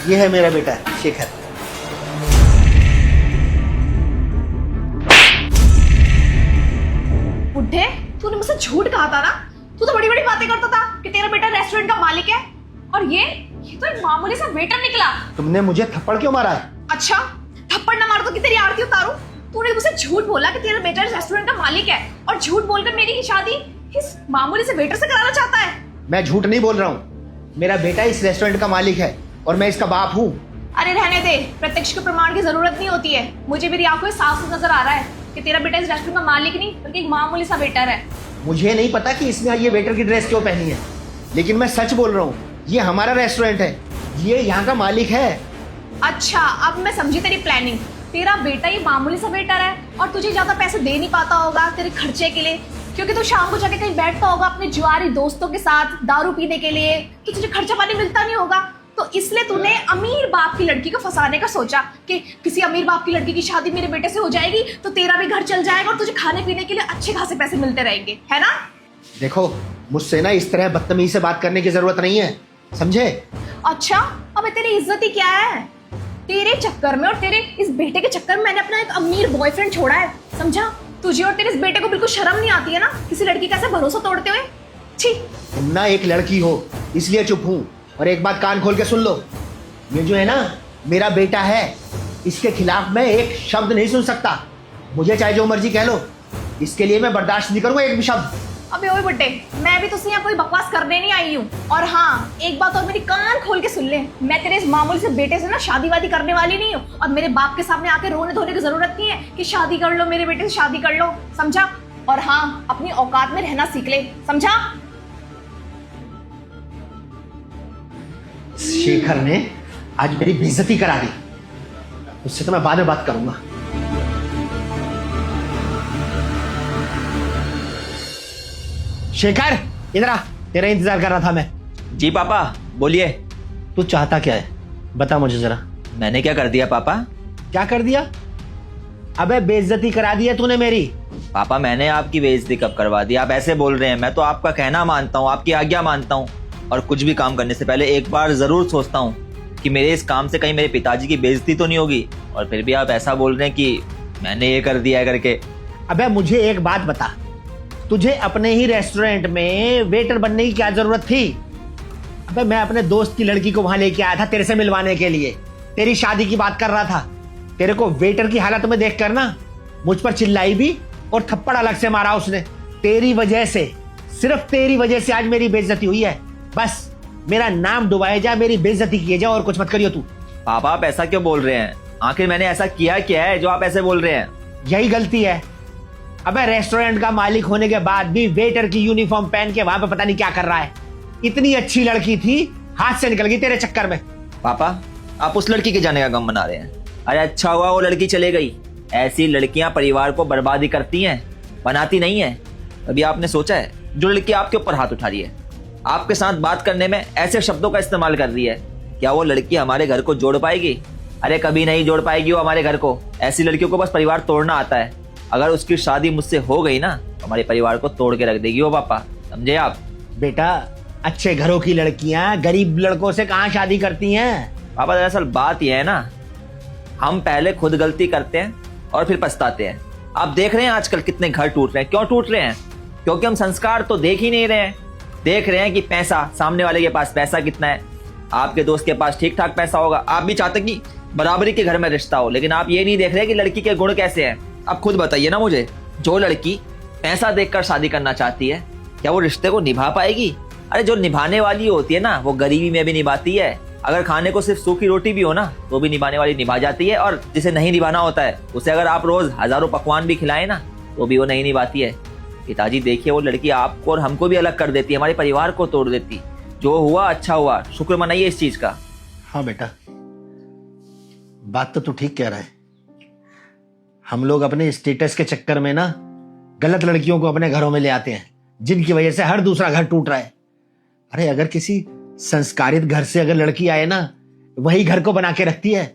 ये है मेरा बेटा शेखर। बुड्ढे, तूने मुझसे झूठ कहा था ना। तू तो बड़ी बड़ी बातें करता था कि तेरा बेटा रेस्टोरेंट का मालिक है, और ये तो एक मामूली सा वेटर निकला। तुमने मुझे थप्पड़ क्यों मारा है? अच्छा, थप्पड़ ना मार तो कि तेरी आरती उतारूं? तूने मुझसे झूठ बोला कि तेरा बेटा रेस्टोरेंट का मालिक है, और झूठ बोलकर मेरी शादी इस मामूली से वेटर से कराना चाहता है। मैं झूठ नहीं बोल रहा हूँ। मेरा बेटा इस रेस्टोरेंट का मालिक है और मैं इसका बाप हूँ। अरे रहने दे, प्रत्यक्ष के प्रमाण की जरूरत नहीं होती है। मुझे मेरी आंखों से साफ नजर आ रहा है कि तेरा बेटा इस रेस्टोरेंट का मालिक नहीं बल्कि एक मामूली सा वेटर है। मुझे नहीं पता कि इसने ये वेटर की ड्रेस क्यों पहनी है, लेकिन मैं सच बोल रहा हूँ। ये हमारा रेस्टोरेंट है, ये यहाँ का मालिक है। अच्छा, अब मैं समझी तेरी प्लानिंग। तेरा बेटा ही मामूली सा वेटर है और तुझे ज्यादा पैसे दे नहीं पाता होगा तेरे खर्चे के लिए, क्योंकि तू शाम को जाके कहीं बैठता होगा अपने जुआरी दोस्तों के साथ दारू पीने के लिए, तो तुझे खर्चा पानी मिलता नहीं होगा। तो इसलिए तूने अमीर बाप की लड़की को फंसाने का सोचा कि किसी अमीर बाप की लड़की की शादी मेरे बेटे से हो जाएगी तो तेरा भी घर चल जाएगा और तुझे खाने पीने के लिए अच्छे खासे पैसे मिलते रहेंगे, है ना? देखो, मुझसे ना इस तरह बदतमीजी से बात करने की जरूरत नहीं है, समझे? अच्छा, अब तेरी इज्जत ही क्या है? तेरे चक्कर में और तेरे इस बेटे के चक्कर में मैंने अपना एक अमीर बॉयफ्रेंड छोड़ा है, समझा? तुझे और तेरे इस बेटे को बिल्कुल शर्म नहीं आती है ना किसी लड़की का ऐसे भरोसा तोड़ते हुए? छी! तुम ना एक लड़की हो इसलिए चुप हूँ। और एक बात कान खोल के सुन लो, ये जो है ना मेरा बेटा है, इसके खिलाफ मैं एक शब्द नहीं सुन सकता। मुझे चाहे जो मर्जी कह लो, इसके लिए मैं बर्दाश्त नहीं करूंगा एक भी शब्द। अबे ओए बुड्ढे, मैं भी तुझसे यहाँ कोई बकवास करने नहीं आई हूँ। और हाँ, एक बात और मेरी कान खोल के सुन ले, मैं तेरे इस मामूली से बेटे से ना शादी वादी करने वाली नहीं हूँ, और मेरे बाप के सामने आके रोने धोने की जरूरत नहीं है कि शादी कर लो, मेरे बेटे से शादी कर लो, समझा? और हाँ, अपनी औकात में रहना सीख ले, समझा? शेखर ने आज मेरी बेइज्जती करा दी, उससे तो मैं बाद में बात करूंगा। शेखर, इधर आ, तेरा इंतजार कर रहा था मैं। जी पापा, बोलिए। तू चाहता क्या है, बता मुझे जरा। मैंने क्या कर दिया पापा? क्या कर दिया? अबे बेइज्जती करा दी है तूने मेरी। पापा, मैंने आपकी बेइज्जती कब करवा दी? आप ऐसे बोल रहे हैं। मैं तो आपका कहना मानता हूँ, आपकी आज्ञा मानता हूँ, और कुछ भी काम करने से पहले एक बार जरूर सोचता हूँ कि मेरे इस काम से कहीं मेरे पिताजी की बेइज्जती तो नहीं होगी। और फिर भी आप ऐसा बोल रहे हैं कि मैंने ये कर दिया है करके। अबे मुझे एक बात बता, तुझे अपने ही रेस्टोरेंट में वेटर बनने की क्या जरूरत थी? अबे मैं अपने दोस्त की लड़की को वहां लेके आया था तेरे से मिलवाने के लिए, तेरी शादी की बात कर रहा था। तेरे को वेटर की हालत में देख कर ना मुझ पर चिल्लाई भी और थप्पड़ अलग से मारा उसने। तेरी वजह से, सिर्फ तेरी वजह से आज मेरी बेइज्जती हुई है। बस मेरा नाम डुबाए जा, मेरी बेइज्जती किए जा, और कुछ मत करियो तू। पापा, आप ऐसा क्यों बोल रहे हैं? आखिर मैंने ऐसा किया क्या है जो आप ऐसे बोल रहे हैं? यही गलती है। अबे रेस्टोरेंट का मालिक होने के बाद भी वेटर की यूनिफॉर्म पहन के वहां पे पता नहीं क्या कर रहा है। इतनी अच्छी लड़की थी, हाथ से निकल गई तेरे चक्कर में। पापा, आप उस लड़की के जाने का गम मना रहे हैं। अरे अच्छा हुआ वो लड़की चले गई। ऐसी लड़कियां परिवार को बर्बादी करती हैं, बनाती नहीं है। अभी आपने सोचा है जो लड़की आपके ऊपर हाथ उठा रही है, आपके साथ बात करने में ऐसे शब्दों का इस्तेमाल कर रही है, क्या वो लड़की हमारे घर को जोड़ पाएगी? अरे कभी नहीं जोड़ पाएगी वो हमारे घर को। ऐसी लड़कियों को बस परिवार तोड़ना आता है। अगर उसकी शादी मुझसे हो गई ना, हमारे परिवार को तोड़ के रख देगी वो पापा, समझे आप? बेटा, अच्छे घरों की लड़कियां गरीब लड़कों से कहां शादी करती हैं? पापा, दरअसल बात यह है ना, हम पहले खुद गलती करते हैं और फिर पछताते हैं। आप देख रहे हैं आजकल कितने घर टूट रहे हैं। क्यों टूट रहे हैं? क्योंकि हम संस्कार तो देख ही नहीं रहे हैं। देख रहे हैं कि पैसा, सामने वाले के पास पैसा कितना है। आपके दोस्त के पास ठीक ठाक पैसा होगा, आप भी चाहते कि बराबरी के घर में रिश्ता हो, लेकिन आप ये नहीं देख रहे कि लड़की के गुण कैसे हैं। आप खुद बताइए ना मुझे, जो लड़की पैसा देखकर शादी करना चाहती है, क्या वो रिश्ते को निभा पाएगी? अरे जो निभाने वाली होती है ना, वो गरीबी में भी निभाती है। अगर खाने को सिर्फ सूखी रोटी भी हो ना, तो भी निभाने वाली निभा जाती है। और जिसे नहीं निभाना होता है, उसे अगर आप रोज हजारों पकवान भी खिलाए ना, तो भी वो नहीं निभाती है। पिताजी देखिए, वो लड़की आपको और हमको भी अलग कर देती है, हमारे परिवार को तोड़ देती। जो हुआ अच्छा हुआ, शुक्र मनाइए इस चीज का। हाँ बेटा, बात तो तू ठीक कह रहा है। हम लोग अपने स्टेटस के चक्कर में ना गलत लड़कियों को अपने घरों में ले आते हैं, जिनकी वजह से हर दूसरा घर टूट रहा है। अरे अगर किसी संस्कारित घर से अगर लड़की आए ना, वही घर को बना के रखती है।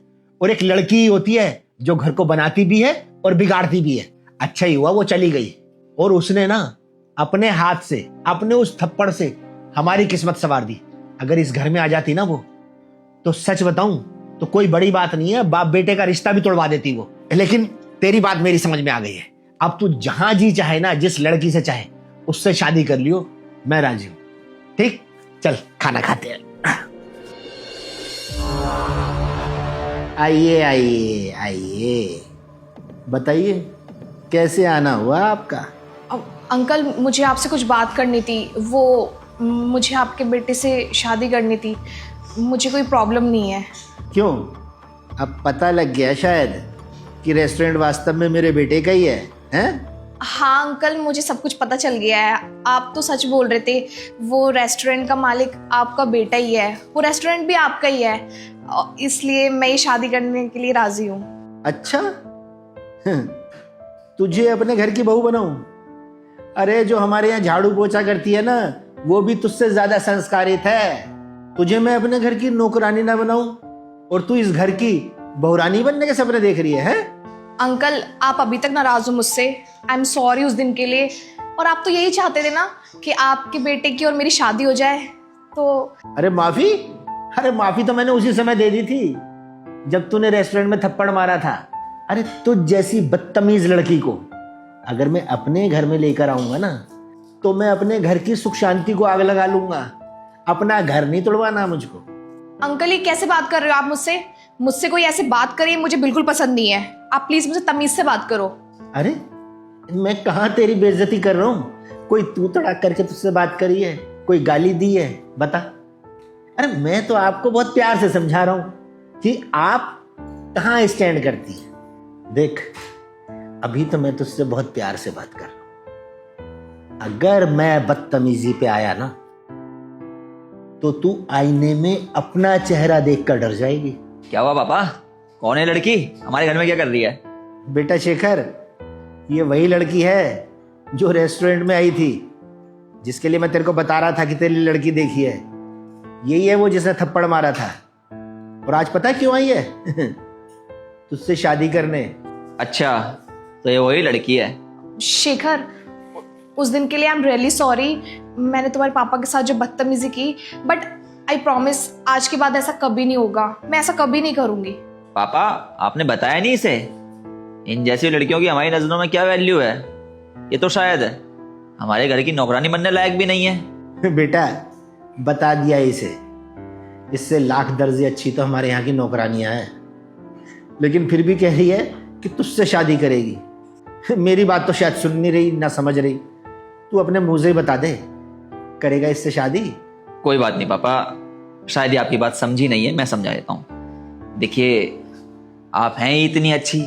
और एक लड़की ही होती है जो घर को बनाती भी है और बिगाड़ती भी है। अच्छा ही हुआ वो चली गई, और उसने ना अपने हाथ से, अपने उस थप्पड़ से हमारी किस्मत संवार दी। अगर इस घर में आ जाती ना वो, तो सच बताऊं तो कोई बड़ी बात नहीं है, बाप बेटे का रिश्ता भी तोड़वा देती वो। लेकिन तेरी बात मेरी समझ में आ गई है। अब तू जहां जी चाहे ना, जिस लड़की से चाहे उससे शादी कर लियो, मैं राजी हूं। ठीक, चल खाना खाते हैं। आइए आइए आइए, बताइए कैसे आना हुआ आपका? अंकल मुझे आपसे कुछ बात करनी थी। वो मुझे आपके बेटे से शादी करनी थी। मुझे कोई प्रॉब्लम नहीं है। क्यों, अब पता लग गया शायद कि रेस्टोरेंट वास्तव में मेरे बेटे का ही है, हैं? हाँ अंकल, मुझे सब कुछ पता चल गया है। आप तो सच बोल रहे थे। वो रेस्टोरेंट का मालिक आपका बेटा ही है, वो रेस्टोरेंट भी आपका ही है, इसलिए मैं ये शादी करने के लिए राजी हूँ। अच्छा, तुझे अपने घर की बहू बनाऊं? अरे जो हमारे यहाँ झाड़ू पोछा करती है ना, वो भी तुझसे ज्यादा संस्कारित है। तुझे मैं अपने घर की नौकरानी ना बनाऊं और तू इस घर की बहुरानी बनने के सपने देख रही है? अंकल आप अभी तक नाराज हो मुझसे। आई एम सॉरी उस दिन के लिए। और आप तो यही चाहते थे ना कि आपके बेटे की और मेरी शादी हो जाए। तो अरे माफी, अरे माफी तो मैंने उसी समय दे दी थी जब तूने रेस्टोरेंट में थप्पड़ मारा था। अरे तुझ जैसी बदतमीज लड़की को अगर मैं अपने घर में लेकर आऊंगा ना, तो मैं अपने घर की सुख शांति को आग लगा लूंगा। अपना घर नहीं तोड़वाना मुझको। अंकल ये कैसे बात कर रहे हो आप मुझसे? मुझसे कोई ऐसे बात करिए मुझे बिल्कुल पसंद नहीं है। आप प्लीज मुझसे तमीज से बात करो। अरे मैं कहाँ तेरी बेइज्जती कर रहा हूँ? कोई तू तड़ाक करके तुझसे बात करी है, कोई गाली दी है, बता। अरे मैं तो आपको बहुत प्यार से समझा रहा हूँ कि आप कहाँ स्टैंड करती है। देख, अभी तो मैं तुझसे बहुत प्यार से बात कर रहा हूं। अगर मैं बदतमीजी पे आया ना, तो तू आईने में अपना चेहरा देखकर डर जाएगी। क्या हुआ पापा, कौन है लड़की? हमारे घर में क्या कर रही है? बेटा शेखर, ये वही लड़की है जो रेस्टोरेंट में आई थी, जिसके लिए मैं तेरे को बता रहा था कि तेरी लड़की देखी है। यही है वो जिसने थप्पड़ मारा था। और आज पता है क्यों आई है? तुझसे शादी करने। अच्छा, तो ये वही लड़की है। शेखर, उस दिन के लिए आई एम रियली सॉरी। मैंने तुम्हारे पापा के साथ जो बदतमीजी की, बट आई प्रॉमिस आज के बाद ऐसा कभी नहीं होगा। मैं ऐसा कभी नहीं करूंगी। पापा आपने बताया नहीं इसे? इन जैसी लड़कियों की हमारी नजरों में क्या वैल्यू है? ये तो शायद हमारे घर की नौकरानी बनने लायक भी नहीं है। बेटा बता दिया इसे, इससे लाख दर्जे अच्छी तो हमारे यहाँ की नौकरानियां हैं, लेकिन फिर भी कह रही है कि तुझसे शादी करेगी। मेरी बात तो शायद सुन नहीं रही, ना समझ रही। तू अपने मुंह से ही बता दे, करेगा इससे शादी? कोई बात नहीं पापा, शायद ये आपकी बात समझी नहीं है, मैं समझा देता हूँ। देखिए, आप हैं ही इतनी अच्छी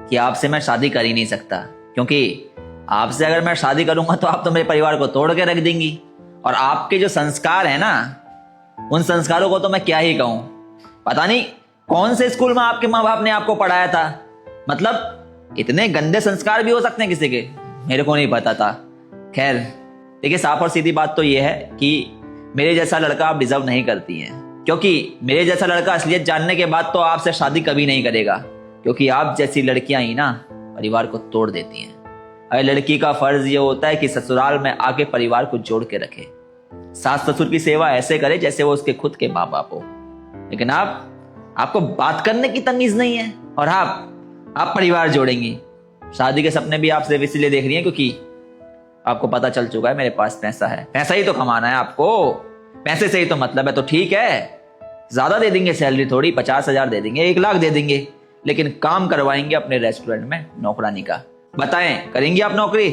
कि आपसे मैं शादी कर ही नहीं सकता, क्योंकि आपसे अगर मैं शादी करूंगा तो आप तो मेरे परिवार को तोड़ के रख देंगी। और आपके जो संस्कार है ना, उन संस्कारों को तो मैं क्या ही कहूं। पता नहीं कौन से स्कूल में आपके माँ बाप ने आपको पढ़ाया था। मतलब इतने गंदे संस्कार भी हो सकते हैं किसी के, मेरे को नहीं पता था। खैर देखिए, साफ और सीधी बात तो यह है कि मेरे जैसा लड़का आप डिजर्व नहीं करती हैं, क्योंकि मेरे जैसा लड़का असलियत जानने के बाद तो आपसे शादी कभी नहीं करेगा, क्योंकि आप जैसी लड़कियां ही ना परिवार को तोड़ देती हैं। अरे लड़की का फर्ज ये होता है कि ससुराल में आके परिवार को जोड़ के रखे, सास ससुर की सेवा ऐसे करे जैसे वो उसके खुद के माँ बाप हो। लेकिन आपको बात करने की तमीज नहीं है, और आप परिवार जोड़ेंगी। शादी के सपने भी आप सिर्फ इसलिए देख रही हैं क्योंकि आपको पता चल चुका है मेरे पास पैसा है। पैसा ही तो कमाना है आपको, पैसे से ही तो मतलब है। तो ठीक है, ज्यादा दे देंगे सैलरी, थोड़ी 50,000 दे देंगे, 1 लाख दे देंगे, लेकिन काम करवाएंगे अपने रेस्टोरेंट में नौकरानी का। बताएं, करेंगी आप नौकरी?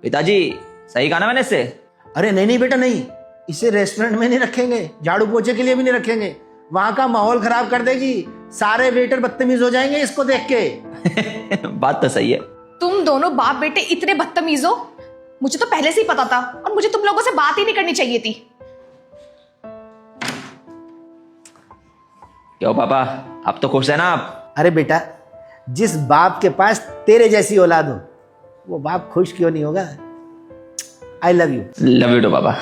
पिताजी सही कहा ना मैंने इससे? अरे नहीं नहीं बेटा नहीं, इसे रेस्टोरेंट में नहीं रखेंगे, झाड़ू पोछे के लिए भी नहीं रखेंगे। वहां का माहौल खराब कर देगी, सारे वेटर बदतमीज हो जाएंगे इसको देख के। बात तो सही है। तुम दोनों बाप बेटे इतने बदतमीज हो, मुझे तो पहले से ही पता था, और मुझे तुम लोगों से बात ही नहीं करनी चाहिए थी। क्यों पापा, आप तो खुश है ना आप? अरे बेटा, जिस बाप के पास तेरे जैसी औलाद हो, वो बाप खुश क्यों नहीं होगा? I love you. Love you too पापा।